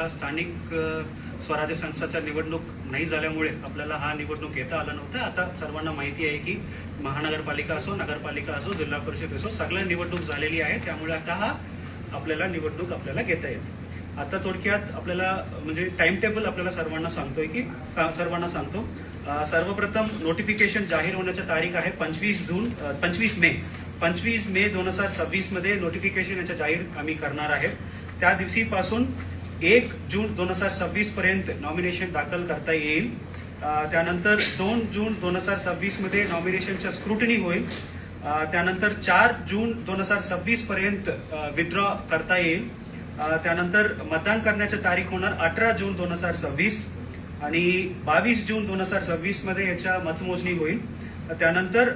ह्या स्थानिक स्वराज्य संस्थाच्या निवडणूक नाही झाल्यामुळे आपल्याला हा निवडणूक घेता आला नव्हता। आता सर्वांना माहिती आहे की महानगरपालिका असो, नगरपालिका असो, जिल्हा परिषद असो, सगळ्या निवडणूक झालेली आहे। त्यामुळे आता हा आपल्याला निवडणूक आपल्याला घेता येते। आता थोडक्यात आपल्याला म्हणजे टाइम टेबल आपल्याला सर्वांना सांगतोय की सांगतो। सर्वप्रथम नोटिफिकेशन जाहीर होण्याची तारीख आहे 25 मे 2026 मध्ये नोटिफिकेशन याच्या जाहीर आम्ही करणार आहे। त्या दिवशीपासून 1 जून 2026 पर्यंत नॉमिनेशन दाखल करता येईल। त्यानंतर 2 जून 2026 मध्ये नॉमिनेशनच्या स्क्रुटनी होईल। त्यानंतर 4 जून 2026 पर्यंत विथड्रॉ करता येईल। त्यानंतर मतदान करण्याची तारीख होणार 18 जून 2026 आणि 22 जून 2026 मध्ये याच्या मतमोजणी होईल। त्यानंतर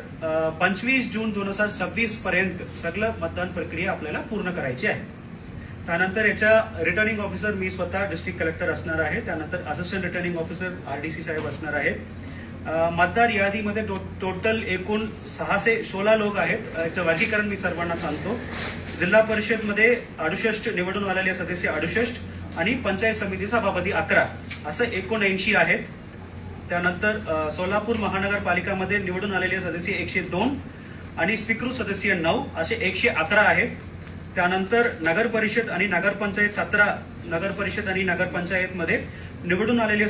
25 जून 2026 पर्यंत सगळं मतदान प्रक्रिया आपल्याला पूर्ण करायची आहे। त्यानंतर याच्या रिटर्निंग ऑफिसर मी स्वतः डिस्ट्रिक्ट कलेक्टर असणार आहे। त्यानंतर असिस्टंट रिटर्निंग ऑफिसर RDC साहेब असणार आहेत। मतदार यादीमध्ये टोटल एकूण 616 लोक आहेत। याचं वर्गीकरण मी सर्वांना सांगतो। जिल्हा परिषद मध्ये 68 निवडून आलेले सदस्य 68 आणि पंचायत समिती सभापती 11 असं 79 आहेत। त्यानंतर सोलापूर महानगरपालिकामध्ये निवडून आलेले सदस्य 102 आणि स्वीकृत सदस्य 9 असे 111 आहेत। त्यानंतर नगर परिषद आणि नगरपंचायत 17 नगर परिषद आणि नगरपंचायत मध्ये निवडून आलेले